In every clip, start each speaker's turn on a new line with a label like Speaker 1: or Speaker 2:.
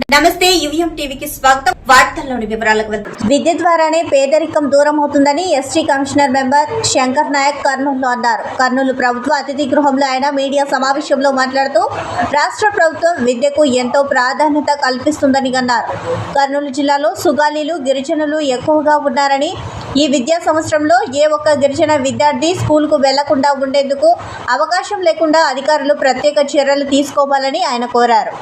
Speaker 1: నమస్తే యువిఎం టీవీకి స్వాగతం. వార్తల్లోని వివరాలకు వెళ్దాం. విద్య ద్వారానే పేదరికం దూరం అవుతుందని ST commissioner member Shankar Naik కర్నూలులో అన్నారు. కర్నూలు ప్రభుత్వ అతిథి గృహంలో ఆయన మీడియా సమావేశంలో మాట్లాడుతూ రాష్ట్ర ప్రభుత్వం విద్యకు ఎంతో ప్రాధాన్యత కల్పిస్తుందని అన్నారు. కర్నూలు జిల్లాలో సుగాలీలు గిరిజనులు ఎక్కువగా ఉన్నారని ఈ విద్యా సంవత్సరంలో ఏ ఒక్క గిరిజన విద్యార్థి స్కూల్కు వెళ్లకుండా ఉండేందుకు అవకాశం లేకుండా అధికారులు ప్రత్యేక చర్యలు తీసుకోవాలని ఆయన కోరారు.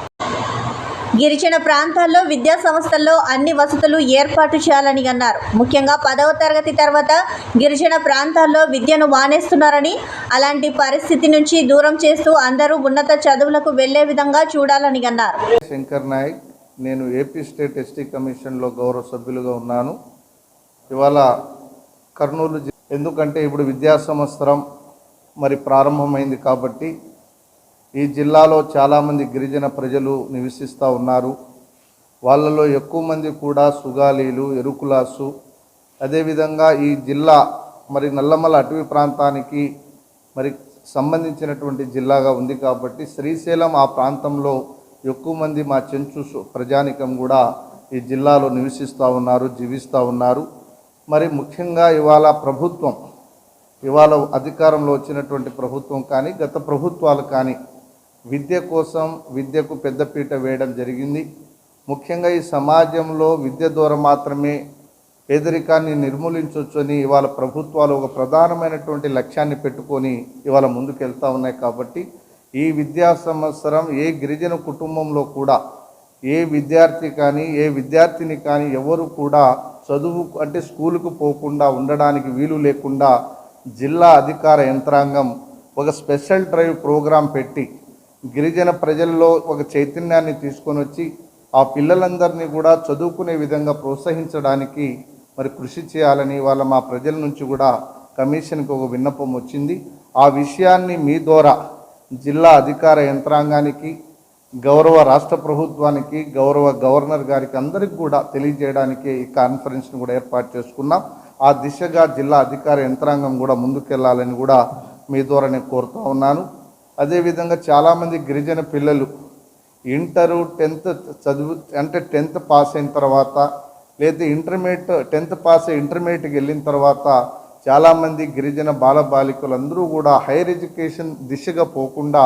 Speaker 1: గిరిజన ప్రాంతాల్లో విద్యా సంస్థల్లో అన్ని వసతులు ఏర్పాటు చేయాలని అన్నారు. ముఖ్యంగా 10వ తరగతి తర్వాత గిరిజన ప్రాంతాల్లో విద్యను మానేస్తున్నారని, అలాంటి పరిస్థితి నుంచి దూరం చేస్తూ అందరూ ఉన్నత చదువులకు వెళ్లే విధంగా చూడాలని అన్నారు.
Speaker 2: శంకర్ నాయక్, నేను ఏపీ స్టేట్ ఎస్టీ కమిషన్లో గౌరవ సభ్యులుగా ఉన్నాను. ఇవాళ కర్నూలు ఎందుకంటే ఇప్పుడు విద్యా సంవత్సరం మరి ప్రారంభమైంది కాబట్టి ఈ జిల్లాలో చాలామంది గిరిజన ప్రజలు నివసిస్తూ ఉన్నారు. వాళ్ళలో ఎక్కువ మంది కూడా సుగాలీలు, ఎరుకులాసు, అదేవిధంగా ఈ జిల్లా మరి నల్లమల అటవీ ప్రాంతానికి మరి సంబంధించినటువంటి జిల్లాగా ఉంది కాబట్టి శ్రీశైలం ఆ ప్రాంతంలో ఎక్కువ మంది మా చెంచు ప్రజానికం కూడా ఈ జిల్లాలో నివసిస్తూ ఉన్నారు, జీవిస్తూ ఉన్నారు. మరి ముఖ్యంగా ఇవాళ అధికారంలో వచ్చినటువంటి ప్రభుత్వం కానీ గత ప్రభుత్వాలు కానీ విద్య కోసం విద్యకు పెద్దపీట వేయడం జరిగింది. ముఖ్యంగా ఈ సమాజంలో విద్య ద్వారా మాత్రమే పేదరికాన్ని నిర్మూలించవచ్చని ఇవాళ ప్రభుత్వాలు ఒక ప్రధానమైనటువంటి లక్ష్యాన్ని పెట్టుకొని ఇవాళ ముందుకెళ్తూ ఉన్నాయి. కాబట్టి ఈ విద్యా సంవత్సరం ఏ గిరిజన కుటుంబంలో కూడా ఏ విద్యార్థి కానీ ఏ విద్యార్థిని కానీ ఎవరు కూడా చదువు అంటే స్కూలుకు పోకుండా ఉండడానికి వీలు లేకుండా జిల్లా అధికార యంత్రాంగం ఒక స్పెషల్ డ్రైవ్ ప్రోగ్రాం పెట్టి గిరిజన ప్రజల్లో ఒక చైతన్యాన్ని తీసుకొని వచ్చి ఆ పిల్లలందరినీ కూడా చదువుకునే విధంగా ప్రోత్సహించడానికి మరి కృషి చేయాలని వాళ్ళ మా ప్రజల నుంచి కూడా కమిషన్కి ఒక విన్నపం వచ్చింది. ఆ విషయాన్ని మీ ద్వారా జిల్లా అధికార యంత్రాంగానికి, గౌరవ రాష్ట్ర ప్రభుత్వానికి, గౌరవ గవర్నర్ గారికి అందరికీ కూడా తెలియజేయడానికి ఈ కాన్ఫరెన్స్ని కూడా ఏర్పాటు చేసుకున్నాం. ఆ దిశగా జిల్లా అధికార యంత్రాంగం కూడా ముందుకెళ్లాలని కూడా మీ ద్వారా నేను కోరుతూ ఉన్నాను. అదేవిధంగా చాలామంది గిరిజన పిల్లలు ఇంటరు 10th చదువు అంటే 10th పాస్ అయిన తర్వాత లేదా ఇంటర్మీడియట్ 10th పాస్ అయ్యి ఇంటర్మీడియట్కి వెళ్ళిన తర్వాత చాలామంది గిరిజన బాలబాలికలు అందరూ కూడా హైయర్ ఎడ్యుకేషన్ దిశగా పోకుండా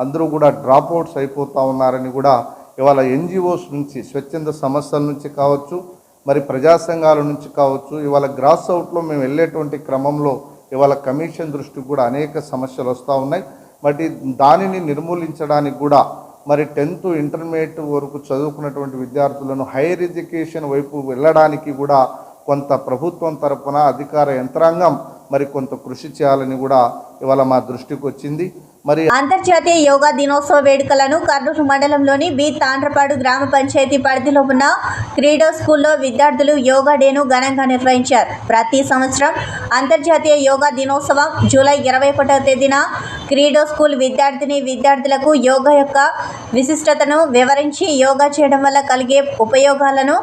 Speaker 2: అందరూ కూడా డ్రాప్అవుట్స్ అయిపోతూ ఉన్నారని కూడా ఇవాళ ఎన్జిఓస్ నుంచి, స్వచ్ఛంద సంస్థల నుంచి కావచ్చు, మరి ప్రజా సంఘాల నుంచి కావచ్చు, ఇవాళ గ్రాస్ అవుట్లో మేము వెళ్ళేటువంటి క్రమంలో ఇవాళ కమిషన్ దృష్టికి కూడా అనేక సమస్యలు వస్తూ ఉన్నాయి. మరి దానిని నిర్మూలించడానికి కూడా మరి 10th ఇంటర్మీడియట్ వరకు చదువుకున్నటువంటి విద్యార్థులను హైయర్ ఎడ్యుకేషన్ వైపు వెళ్ళడానికి కూడా కొంత ప్రభుత్వం తరపున అధికార యంత్రాంగం మరి కొంత కృషి చేయాలని కూడా ఇవాళ మా దృష్టికి వచ్చింది. మరి
Speaker 1: అంతర్జాతీయ యోగా దినోత్సవ వేడుకలను కర్నూలు మండలంలోని బి తాండ్రపాడు గ్రామ పంచాయతీ పరిధిలో ఉన్న క్రీడా స్కూల్లో విద్యార్థులు యోగా డేను ఘనంగా నిర్వహించారు. ప్రతి సంవత్సరం అంతర్జాతీయ యోగా దినోత్సవం జూలై 21వ తేదీన క్రీడా స్కూల్ విద్యార్థులకు యోగా యొక్క విశిష్టతను వివరించి, యోగా చేయడం వల్ల కలిగే ఉపయోగాలను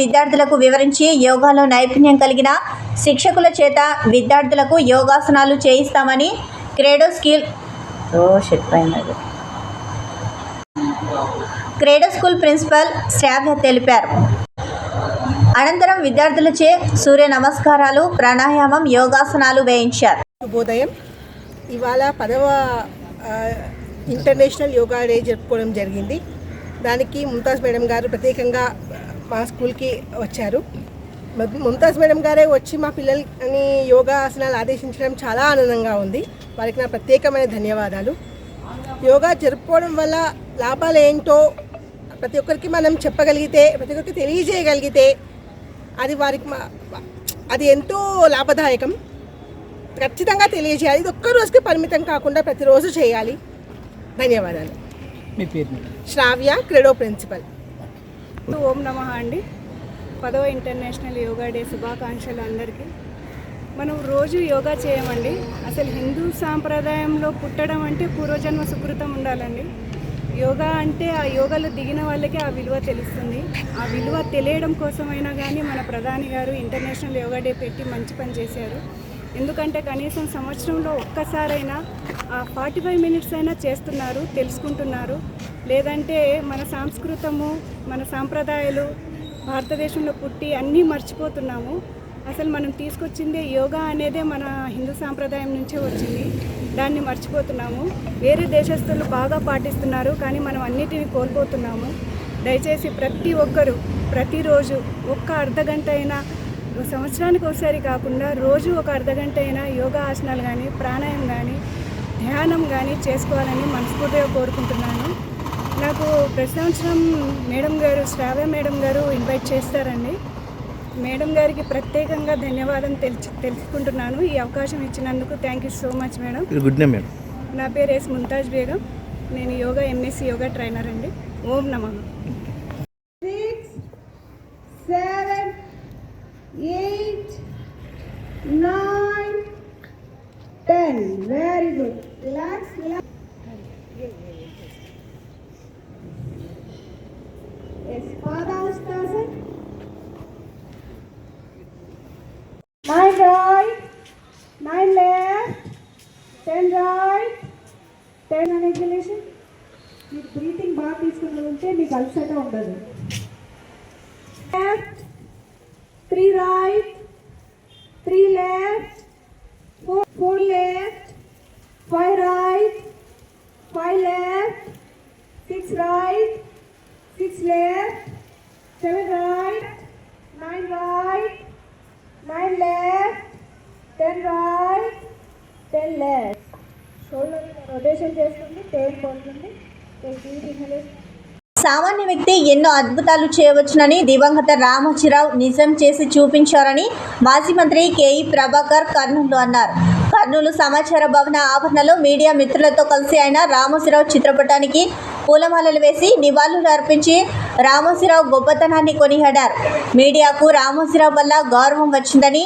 Speaker 1: విద్యార్థులకు వివరించి, యోగాలో నైపుణ్యం కలిగిన శిక్షకుల చేత విద్యార్థులకు యోగాసనాలు చేయిస్తామని క్రీడా స్కూల్ ప్రిన్సిపల్ శ్రావ్య తెలిపారు. అనంతరం విద్యార్థులచే సూర్య నమస్కారాలు, ప్రాణాయామం, యోగాసనాలు వేయించారు.
Speaker 3: శుభోదయం. ఇవాళ 10వ ఇంటర్నేషనల్ యోగా డే జరుపుకోవడం జరిగింది. దానికి ముంతాజ్ మేడం గారు ప్రత్యేకంగా మా స్కూల్కి వచ్చారు. ముంతాజ్ మేడం గారే వచ్చి మా పిల్లల్ని యోగా ఆసనాలు ఆదేశించడం చాలా ఆనందంగా ఉంది. వారికి నా ప్రత్యేకమైన ధన్యవాదాలు. యోగా జరుపుకోవడం వల్ల లాభాలు ఏంటో ప్రతి ఒక్కరికి మనం చెప్పగలిగితే, ప్రతి ఒక్కరికి తెలియజేయగలిగితే అది ఎంతో లాభదాయకం. ఖచ్చితంగా తెలియజేయాలి. ఇది ఒక్క రోజుకి పరిమితం కాకుండా ప్రతిరోజు చేయాలి. ధన్యవాదాలు.
Speaker 4: మీ పేరు?
Speaker 3: శ్రావ్య, క్రీడో ప్రిన్సిపల్.
Speaker 5: ఓం నమః అండి. 10వ ఇంటర్నేషనల్ యోగా డే శుభాకాంక్షలు అందరికీ. మనం రోజు యోగా చేయమండి. అసలు హిందూ సాంప్రదాయంలో పుట్టడం అంటే పూర్వజన్మ సుకృతం ఉండాలండి. యోగా అంటే ఆ యోగాలో దిగిన వాళ్ళకి ఆ విలువ తెలుస్తుంది. ఆ విలువ తెలియడం కోసమైనా కానీ మన ప్రధాని గారు ఇంటర్నేషనల్ యోగా డే పెట్టి మంచి పని చేశారు. ఎందుకంటే కనీసం సంవత్సరంలో ఒక్కసారైనా 45 మినిట్స్ అయినా చేస్తున్నారు, తెలుసుకుంటున్నారు. లేదంటే మన సంస్కృతము, మన సాంప్రదాయాలు భారతదేశంలో పుట్టి అన్నీ మర్చిపోతున్నాము. అసలు మనం తీసుకొచ్చిందే యోగా అనేదే మన హిందూ సాంప్రదాయం నుంచే వచ్చింది. దాన్ని మర్చిపోతున్నాము. వేరే దేశస్తులు బాగా పాటిస్తున్నారు, కానీ మనం అన్నిటిని కోల్పోతున్నాము. దయచేసి ప్రతి ఒక్కరూ ప్రతిరోజు ఒక్క అర్ధగంట అయినా, సంవత్సరానికి ఒకసారి కాకుండా రోజు ఒక అర్ధగంట అయినా యోగా ఆసనాలు కానీ, ప్రాణాయామం కానీ, ధ్యానం కానీ చేసుకోవాలని మనస్ఫూర్తిగా కోరుకుంటున్నాను. నాకు ప్రతి సంవత్సరం మేడం గారు, శ్రావ్య మేడం గారు ఇన్వైట్ చేస్తారండి. మేడం గారికి ప్రత్యేకంగా ధన్యవాదం తెలుసుకుంటున్నాను. ఈ అవకాశం ఇచ్చినందుకు thank you so much madam.
Speaker 4: Good name madam.
Speaker 5: నా పేరు ఎస్ ముంతాజ్ బేగం. నేను యోగా ఎంఎస్సి యోగా ట్రైనర్ అండి. ఓం నమః.
Speaker 3: 6, 7, 8, 9, 10. Very good. Relax. Yes, Padahastasana. 9 right, 9 left, 10 right, 10 on exhalation. మీరు బ్రీతింగ్ బాగా తీసుకుని ఉంటే మీకు అలసట ఉండదు. Left 3 right, 3 left, 4 left, 5 right, 5 left, 6 right, 6 left, 7 right, 9 right, 9 left, 10 right, 10 left. Shoulder rotation చేస్తుంది, టేల్ పోతుంది.
Speaker 1: సామాన్య వ్యక్తి ఎన్నో అద్భుతాలు చేయవచ్చునని దివంగత రామోజీరావు నిజం చేసి చూపించారని మాజీ మంత్రి కేఈ ప్రభాకర్ కర్నూలు అన్నారు. కర్నూలు సమాచార భవన ఆవరణలో మీడియా మిత్రులతో కలిసి ఆయన రామోజీరావు చిత్రపటానికి పూలమాలలు వేసి నివాళులు అర్పించి రామోజీరావు గొప్పతనాన్ని కొనియాడారు. మీడియాకు రామోజీరావు వల్ల గౌరవం వచ్చిందని,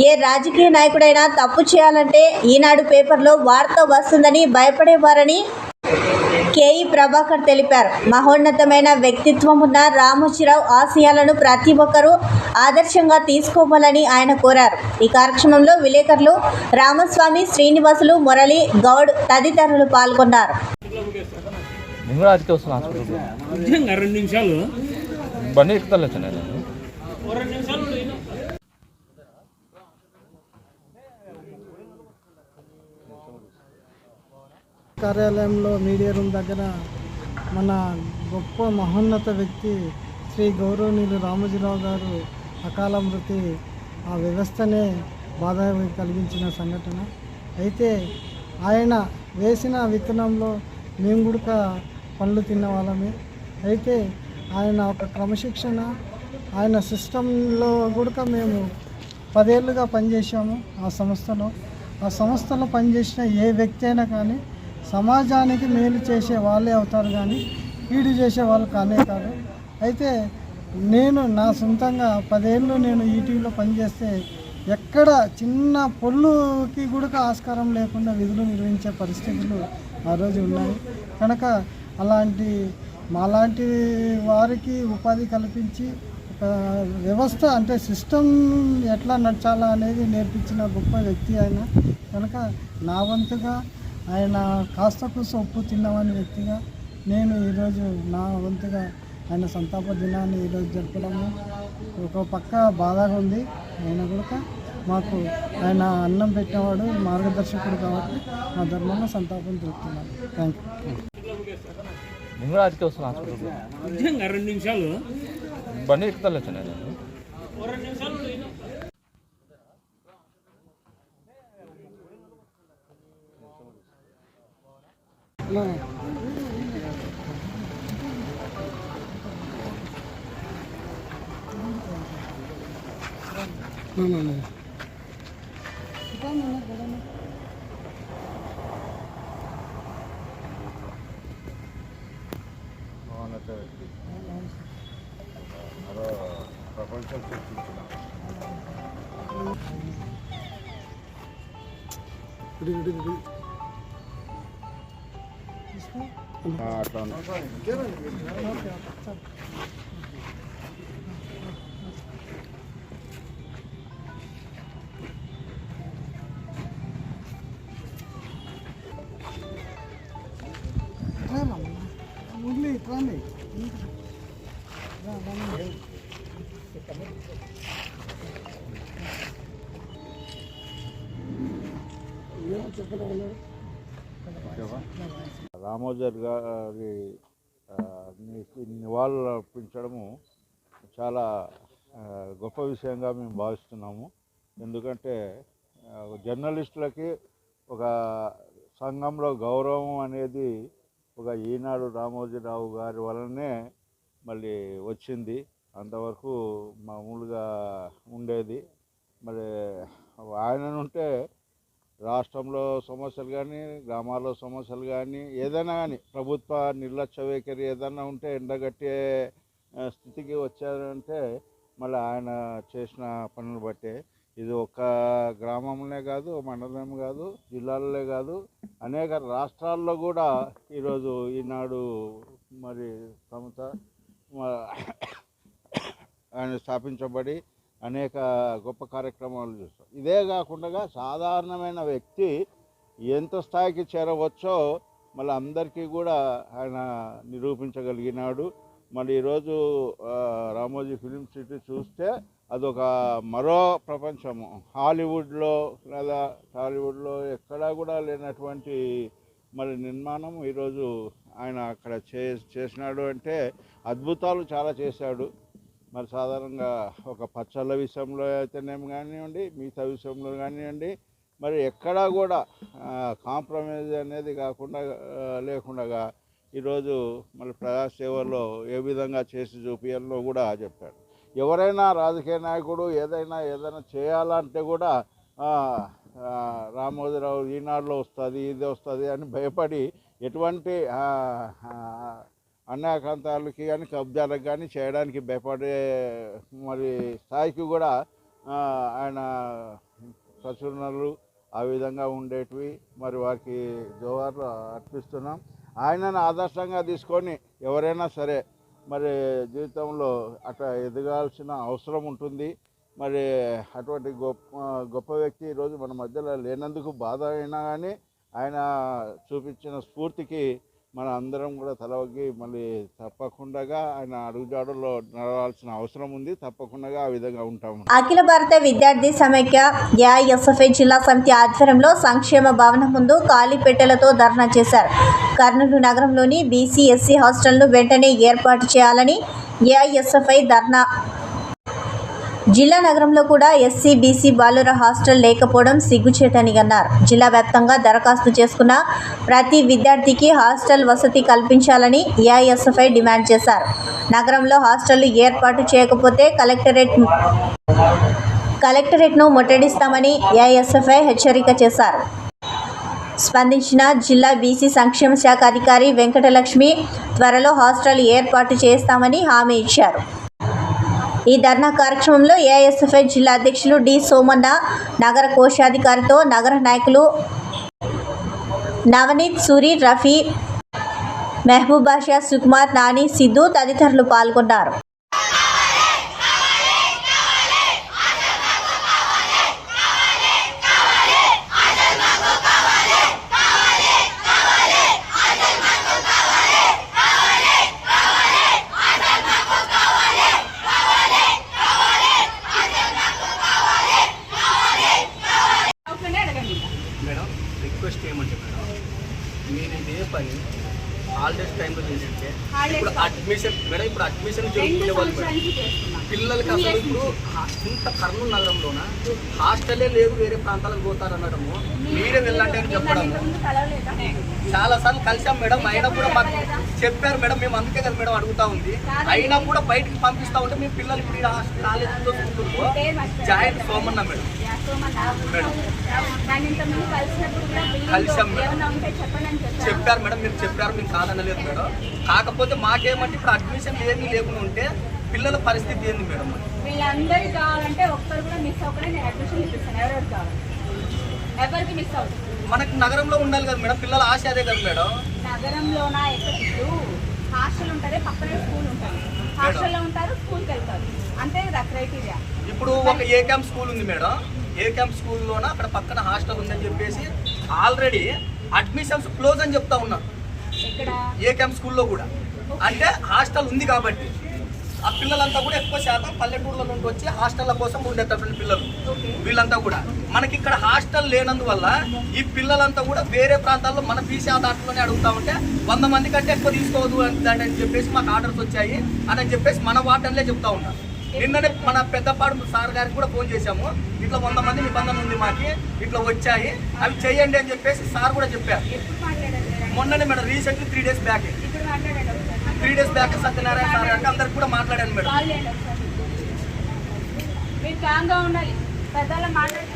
Speaker 1: ఏ రాజకీయ నాయకుడైనా తప్పు చేయాలంటే ఈనాడు పేపర్లో వార్త వస్తుందని భయపడేవారని కేఈ ప్రభాకర్ తెలిపారు. మహోన్నతమైన వ్యక్తిత్వం ఉన్న రామోజీరావు ఆశయాలను ప్రతి ఒక్కరూ ఆదర్శంగా తీసుకోవాలని ఆయన కోరారు. ఈ కార్యక్రమంలో విలేకరులు రామస్వామి, శ్రీనివాసులు, మురళి గౌడ్ తదితరులు పాల్గొన్నారు.
Speaker 6: కార్యాలయంలో మీడియా రూమ్ దగ్గర మన గొప్ప మహోన్నత వ్యక్తి శ్రీ గౌరవనీయులు రామోజీరావు గారు అకాల మృతి ఆ వ్యవస్థనే బాధ కలిగించిన సంఘటన. అయితే ఆయన వేసిన విత్తనంలో మేము కూడా పళ్ళు తిన్న వాళ్ళమే. అయితే ఆయన ఒక క్రమశిక్షణ, ఆయన సిస్టంలో కూడా మేము 10 ఏళ్ళుగా పనిచేసాము. ఆ సంస్థలో పనిచేసిన ఏ వ్యక్తి అయినా కానీ సమాజానికి మేలు చేసే వాళ్ళే అవుతారు, కానీ కీడు చేసే వాళ్ళు కానే కాదు. అయితే నేను నా సొంతంగా 10 ఏళ్ళు నేను ఈటీవీలో పనిచేస్తే ఎక్కడ చిన్న పొల్లుకి కూడా ఆస్కారం లేకుండా విధులు నిర్వహించే పరిస్థితులు ఆ రోజు ఉన్నాయి. కనుక మాలాంటి వారికి ఉపాధి కల్పించి ఒక వ్యవస్థ అంటే సిస్టమ్ ఎట్లా నడచాలా అనేది నేర్పించిన గొప్ప వ్యక్తి ఆయన. కనుక నా వంతుగా ఆయన కాస్త కూస ఉప్పు తిన్నవాని వ్యక్తిగా నేను ఈరోజు నా వంతుగా ఆయన సంతాప దినాన్ని ఈరోజు జరపడము ఒక పక్క బాధగా ఉంది. ఆయన కూడా మాకు ఆయన అన్నం పెట్టేవాడు, మార్గదర్శకుడు కాబట్టి మా ధర్మంలో సంతాపం తెలుపుతున్నాను. Thank you. No.
Speaker 2: ప్రపంచం సృష్టించిన అట్లా
Speaker 4: రామోజీ గారి నివాళులు అర్పించడము చాలా గొప్ప విషయంగా మేము భావిస్తున్నాము. ఎందుకంటే జర్నలిస్టులకి ఒక సంఘంలో గౌరవం అనేది ఒక ఈనాడు రామోజీరావు గారి వలనే మళ్ళీ వచ్చింది. అంతవరకు మామూలుగా ఉండేది. మరి ఆయన ఉంటే రాష్ట్రంలో సమస్యలు కానీ, గ్రామాల్లో సమస్యలు కానీ, ఏదైనా కానీ ప్రభుత్వ నిర్లక్ష్య వైఖరి ఏదైనా ఉంటే ఎండగట్టే స్థితికి వచ్చారంటే మళ్ళీ ఆయన చేసిన పనులు బట్టే. ఇది ఒక్క గ్రామంలో కాదు, మండలం కాదు, జిల్లాల్లో కాదు, అనేక రాష్ట్రాల్లో కూడా ఈరోజు ఈనాడు మరి సంస్థ ఆయన స్థాపించబడి అనేక గొప్ప కార్యక్రమాలు చూస్తాం. ఇదే కాకుండా సాధారణమైన వ్యక్తి ఎంత స్థాయికి చేరవచ్చో మళ్ళీ అందరికీ కూడా ఆయన నిరూపించగలిగినాడు. మళ్ళీ ఈరోజు రామోజీ ఫిలిం సిటీ చూస్తే అదొక మరో ప్రపంచము. హాలీవుడ్లో లేదా టాలీవుడ్లో ఎక్కడా కూడా లేనటువంటి మరి నిర్మాణం ఈరోజు ఆయన అక్కడ చేసినాడు అంటే అద్భుతాలు చాలా చేశాడు. మరి సాధారణంగా ఒక పచ్చళ్ళ విషయంలో అయితేనేమి కానివ్వండి, మిగతా విషయంలో కానివ్వండి, మరి ఎక్కడా కూడా కాంప్రమైజ్ అనేది కాకుండా లేకుండా ఈరోజు మరి ప్రజాసేవలో ఏ విధంగా చేసి చూపించాలో కూడా చెప్పాడు. ఎవరైనా రాజకీయ నాయకుడు ఏదైనా చేయాలంటే కూడా రామోజీరావు ఈనాడులో వస్తుంది, ఇది వస్తుంది అని భయపడి ఎటువంటి అన్యాకాంతాలకి కానీ కబ్జాలకు కానీ చేయడానికి భయపడే మరి స్థాయికి కూడా ఆయన సూచనలు ఆ విధంగా ఉండేటివి. మరి వారికి జోహార్లు అర్పిస్తున్నాం. ఆయనను ఆదర్శంగా తీసుకొని ఎవరైనా సరే మరి జీవితంలో అట్లా ఎదగాల్సిన అవసరం ఉంటుంది. మరి అటువంటి గొప్ప వ్యక్తి ఈరోజు మన మధ్యలో లేనందుకు బాధ అయినా కానీ ఆయన చూపించిన స్ఫూర్తికి మన అందరం కూడా తలవగ్గి మళ్ళీ తప్పకుండా ఆయన అడుగుజాడల్లో నడవాల్సిన అవసరం ఉంది. తప్పకుండా ఆ విధంగా ఉంటాము.
Speaker 1: అఖిల భారత విద్యార్థి సమైక్య ఏఐఎస్ఎఫ్ఐ జిల్లా సమితి ఆధ్వర్యంలో సంక్షేమ భవనం ముందు ఖాళీ పెట్టెలతో ధర్నా చేశారు. కర్నూలు నగరంలోని బీసీ ఎస్సీ హాస్టల్ను వెంటనే ఏర్పాటు చేయాలని ఏఐఎస్ఎఫ్ఐ ధర్నా. జిల్లా నగరంలో కూడా ఎస్సీ బీసీ బాలుర హాస్టల్ లేకపోవడం సిగ్గుచేటని అన్నారు. జిల్లా వ్యాప్తంగా దరఖాస్తు చేసుకున్న ప్రతి విద్యార్థికి హాస్టల్ వసతి కల్పించాలని ఏఐఎస్ఎఫ్ఐ డిమాండ్ చేశారు. నగరంలో హాస్టళ్లు ఏర్పాటు చేయకపోతే కలెక్టరేట్ను ముట్టడిస్తామని ఏఐఎస్ఎఫ్ఐ హెచ్చరిక చేశారు. స్పందించిన జిల్లా బీసీ సంక్షేమ శాఖ అధికారి వెంకటలక్ష్మి త్వరలో హాస్టల్ ఏర్పాటు చేస్తామని హామీ ఇచ్చారు. ఈ ధర్నా కార్యక్రమంలో ఏఐఎస్ఎఫ్ఐ జిల్లా అధ్యక్షులు డి సోమన్న, నగర కోశాధికారితో నగర నాయకులు నవనీత్, సూరి, రఫీ, మెహబూబ్ బాషా, సుకుమార్, నాని, సిద్ధు తదితరులు పాల్గొన్నారు.
Speaker 7: మేడం రిక్వెస్ట్ ఏమంటే మేడం, మీరు ఇదే పని హాలిడేస్ టైంలో చేసింటే ఇప్పుడు అడ్మిషన్ మేడం, ఇప్పుడు అడ్మిషన్ జరుగుతున్న వాళ్ళు పిల్లలకి అసలు ఇప్పుడు ఇంత కర్నూలు నగరంలోన హాస్టలే లేదు, వేరే ప్రాంతాలకు పోతారు అనడము, మీరే వెళ్ళండి అని చెప్పడము. చాలాసార్లు కలిసాం మేడం, అయినా కూడా మాకు చెప్పారు మేడం, మేము అందుకే కదా మేడం అడుగుతా ఉంది. అయినా కూడా బయటికి పంపిస్తా ఉంటే మీ పిల్లలు ఇప్పుడు కాలేజీలో స్కూల్లో జాయిన్ సోమన్న మేడం కలిసాం మేడం, చెప్పారు మేడం, మీరు చెప్పారు, మేము కాదనలేదు మేడం. కాకపోతే మాకేమంటే ఇప్పుడు అడ్మిషన్ ఏమీ లేకుండా ఉంటే పిల్లల పరిస్థితి ఏంది మేడం?
Speaker 5: వీళ్ళందరికీ కావాలంటే ఒక్కరు కూడా మిస్ అవ్వకుండా నేను అడ్మిషన్ ఇప్పిస్తాను. ఎవరెవరు కావాలి, ఎవరికి మిస్ అవుతుంది.
Speaker 7: మనకి నగరంలో ఉండాలి కదా మేడం, పిల్లల ఆశ అదే కదా మేడం.
Speaker 5: నగరంలోనా ఎక్కడ హాస్టల్ ఉంటుంది, పక్కనే స్కూల్ ఉంటుంది, హాస్టల్లో ఉంటారు, స్కూల్కి వెళ్తారు, అంతే కదా క్రైటీరియా.
Speaker 7: ఇప్పుడు ఒక ఏ క్యాంప్ స్కూల్ ఉంది మేడం, ఏ క్యాంప్ స్కూల్లోన అక్కడ పక్కన హాస్టల్ ఉందని చెప్పేసి ఆల్రెడీ అడ్మిషన్స్ క్లోజ్ అని చెప్తా ఉన్నారు. ఏ క్యాంప్ స్కూల్లో కూడా అంటే హాస్టల్ ఉంది కాబట్టి ఆ పిల్లలంతా కూడా ఎక్కువ శాతం పల్లెటూర్ల నుండి వచ్చి హాస్టళ్ల కోసం ఉండేటటువంటి పిల్లలు వీళ్ళంతా కూడా. మనకి ఇక్కడ హాస్టల్ లేనందువల్ల ఈ పిల్లలంతా కూడా వేరే ప్రాంతాల్లో మన ఫీజు ఆధారంలోనే అడుగుతా ఉంటే 100 మంది కంటే ఎక్కువ తీసుకోవద్దు అని చెప్పేసి మాకు ఆర్డర్స్ వచ్చాయి అని చెప్పేసి మన వార్డన్లే చెప్తా ఉంటాం. నిన్ననే మన పెద్దపాడు సార్ గారికి కూడా ఫోన్ చేశాము, ఇట్లా 100 మంది నిబంధన ఉంది మాకి, ఇట్లా వచ్చాయి అవి చేయండి అని చెప్పేసి సార్ కూడా చెప్పారు. మొన్ననే madam recently 3 days back Satyanarayana sir గారికి అందరికి కూడా మాట్లాడాను మేడం.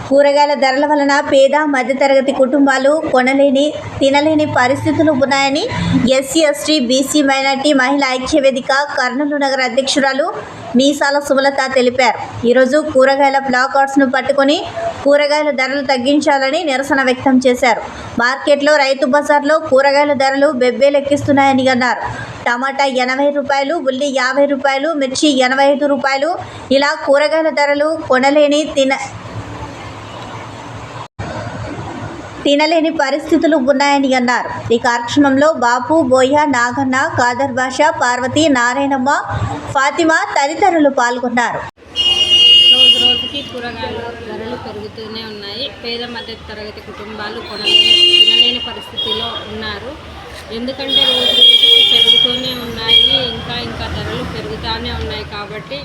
Speaker 1: కూరగాయల ధరల వలన పేద మధ్యతరగతి కుటుంబాలు కొనలేని తినలేని పరిస్థితులు ఉన్నాయని ఎస్సీ ఎస్టీ బీసీ మైనార్టీ మహిళా ఐక్యవేదిక కర్నూలు నగర అధ్యక్షురాలు మీసాల సుమలత తెలిపారు. ఈరోజు కూరగాయల ప్లాకార్డ్స్ను పట్టుకొని కూరగాయల ధరలు తగ్గించాలని నిరసన వ్యక్తం చేశారు. మార్కెట్లో రైతు బజార్లో కూరగాయల ధరలు బెబ్బేలెక్కిస్తున్నాయని అన్నారు. టమాటా 80 రూపాయలు, ఉల్లి 50 రూపాయలు, మిర్చి 85 రూపాయలు, ఇలా కూరగాయల ధరలు కొనలేని తినలేని పరిస్థితులు ఉన్నాయని అన్నారు. ఈ కార్యక్రమంలో బాపు, బోయ, నాగన్న, కాదర్ బాషా, పార్వతి, నారాయణమ్మ, ఫాతిమా తదితరులు పాల్గొన్నారు.
Speaker 8: రోజుకి కూరగాయల ధరలు పెరుగుతూనే ఉన్నాయి. పేద మధ్య తరగతి కుటుంబాలు తినలేని పరిస్థితిలో ఉన్నారు. ఎందుకంటే రోజుకి పెరుగుతూనే ఉన్నాయి, ఇంకా ధరలు పెరుగుతూనే ఉన్నాయి. కాబట్టి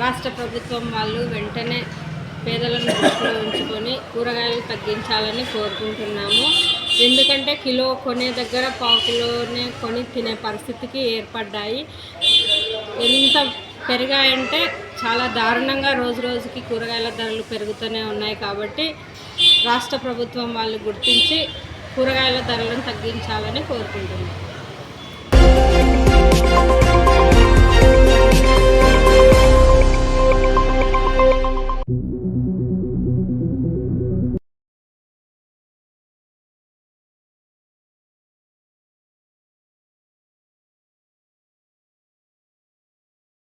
Speaker 8: రాష్ట్ర ప్రభుత్వం వాళ్ళు వెంటనే పేదలను దృష్టిలో ఉంచుకొని కూరగాయలు తగ్గించాలని కోరుకుంటున్నాము. ఎందుకంటే కిలో కొనే దగ్గర పావు కిలోనే కొని తినే పరిస్థితికి ఏర్పడ్డాయి. ఎంత పెరిగాయంటే చాలా దారుణంగా రోజుకి కూరగాయల ధరలు పెరుగుతూనే ఉన్నాయి. కాబట్టి రాష్ట్ర ప్రభుత్వం వాళ్ళు గుర్తించి కూరగాయల ధరలను తగ్గించాలని కోరుకుంటున్నాం.